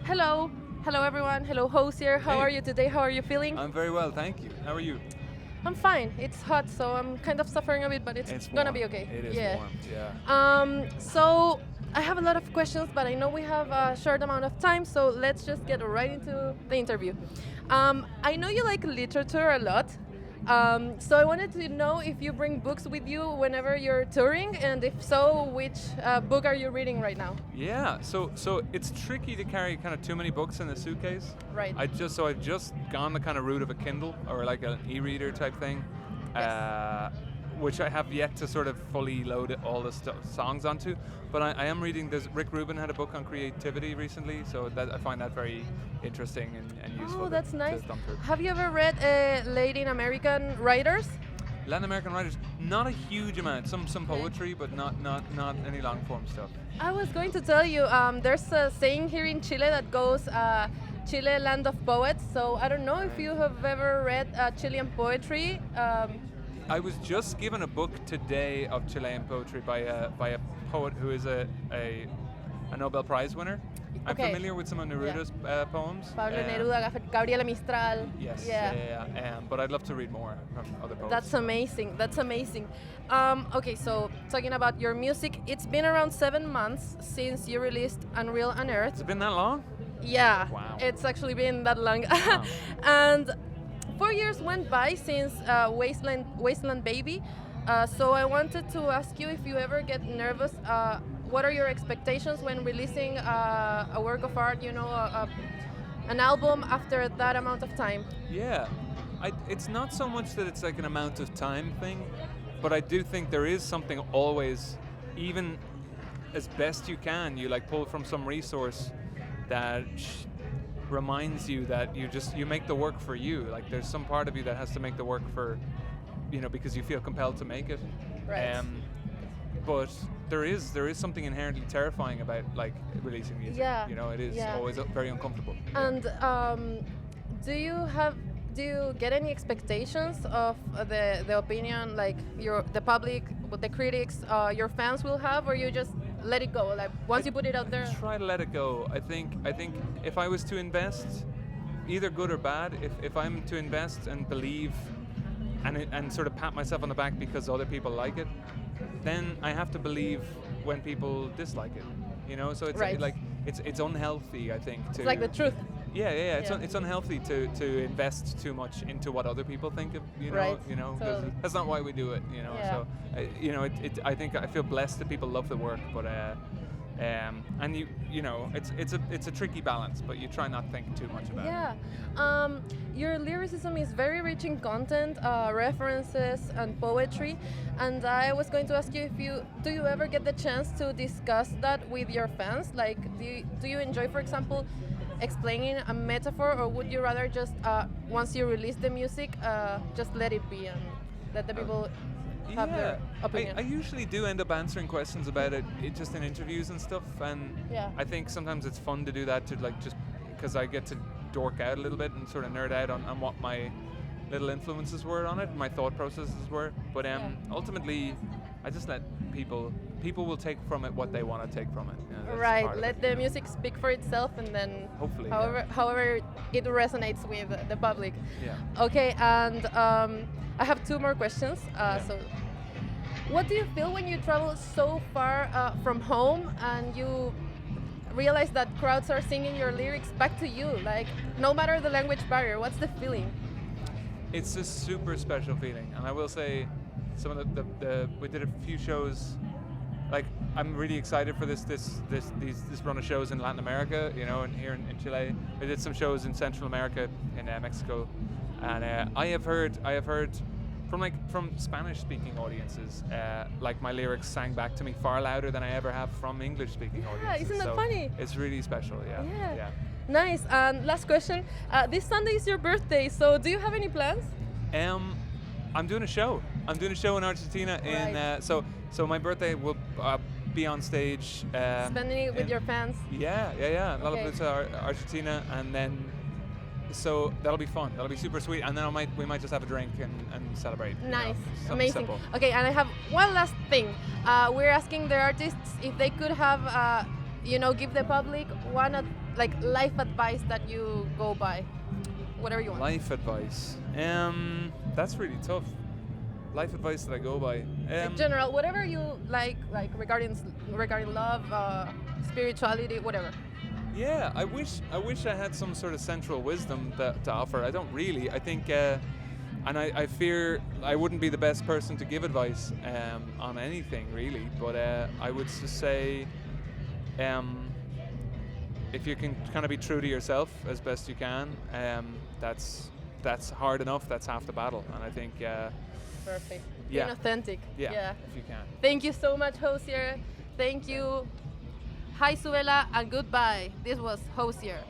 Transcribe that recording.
Hello. Hello, everyone. Hello, Hozier. How Hey. are you today? How are you feeling? I'm very well, thank you. How are you? I'm fine. It's hot, so I'm kind of suffering a bit, but it's gonna warm. be okay. It is yeah. warm, yeah. So I have a lot of questions, but I know we have a short amount of time, so let's just get right into the interview. I know you like literature a lot. So I wanted to know if you bring books with you whenever you're touring, and if so, which book are you reading right now? Yeah, so it's tricky to carry kind of too many books in a suitcase. Right. I've just gone the kind of route of a Kindle or like an e-reader type thing, which I have yet to sort of fully load all the songs onto. But I am reading. Rick Rubin had a book on creativity recently, so that I find that very interesting and useful. Oh, that's to nice. thumb through. Have you ever read Latin American writers? Latin American writers, not a huge amount. Some poetry, but not any long form stuff. I was going to tell you, there's a saying here in Chile that goes, Chile, land of poets. So I don't know if you have ever read Chilean poetry. I was just given a book today of Chilean poetry by a poet who is a Nobel Prize winner. I'm Okay. familiar with some of Neruda's poems. Pablo Neruda, Gabriela Mistral. Yes, Yeah. but I'd love to read more from other poets. That's amazing. That's amazing. Okay, so talking about your music, it's been around 7 months since you released Unreal Unearthed. Has it been that long? Yeah, Wow. it's actually been that long. Wow. And 4 years went by since Wasteland Baby. So I wanted to ask you if you ever get nervous. What are your expectations when releasing a work of art? You know, an album after that amount of time. Yeah, it's not so much that it's like an amount of time thing, but I do think there is something always, even as best you can, you like pull from some resource that reminds you that you make the work for you. Like there's some part of you that has to make the work for, because you feel compelled to make it. Right. But there is something inherently terrifying about like releasing music. Yeah. It is Yeah. always very uncomfortable. And do you get any expectations of the opinion, like the public, the critics, your fans will have, or you just let it go? Like once you put it out there. Try to let it go. I think if I was to invest, either good or bad, if I'm to invest and believe and sort of pat myself on the back because other people like it, then I have to believe when people dislike it. So it's Right. it's unhealthy, I think. It's like the truth. Yeah. Yeah. It's unhealthy to invest too much into what other people think of. Right. 'Cause Totally. that's not why we do it. Yeah. So I think I feel blessed that people love the work, but and it's a tricky balance, but you try not to think too much about it. Yeah. Your lyricism is very rich in content, references, and poetry. And I was going to ask you do you ever get the chance to discuss that with your fans? Like, do you enjoy, for example, explaining a metaphor, or would you rather just once you release the music, just let it be and let the people have their opinion? I usually do end up answering questions about it just in interviews and stuff, and Yeah. I think sometimes it's fun to do that, to like just because I get to dork out a little bit and sort of nerd out on what my little influences were on it, my thought processes were. But ultimately, I just let people will take from it what they want to take from it. That's Right, part of let it. the music speak for itself, and then Hopefully, however it resonates with the public. Yeah. Okay, and I have 2 more questions. So, what do you feel when you travel so far from home and you realize that crowds are singing your lyrics back to you? Like, no matter the language barrier, what's the feeling? It's a super special feeling, and I will say, some of we did a few shows. Like, I'm really excited for this run of shows in Latin America, and here in Chile. We did some shows in Central America, in Mexico, and I have heard from Spanish-speaking audiences, like my lyrics sang back to me far louder than I ever have from English-speaking audiences. Isn't that So funny? It's really special, yeah. Yeah. Nice. And last question. This Sunday is your birthday, so do you have any plans? I'm doing a show. I'm doing a show in Argentina. Right. So my birthday will be on stage. Spending it with in- your fans? Yeah. Lollapalooza, Argentina, and then so that'll be fun. That'll be super sweet, and then we might just have a drink and celebrate. Nice, something amazing. simple. Okay, and I have one last thing. We're asking the artists if they could have, give the public like life advice that you go by? Whatever you want. Life advice. That's really tough. Life advice that I go by. In general, whatever you like regarding love, spirituality, whatever. Yeah, I wish I had some sort of central wisdom to offer. I don't really. I think, and I fear I wouldn't be the best person to give advice on anything really. But I would just say, if you can kind of be true to yourself as best you can, that's hard enough. That's half the battle. And I think, Perfect. Yeah. Being authentic. yeah, if you can. Thank you so much, Hozier. Thank you. Hi, Suela, and goodbye. This was Hozier.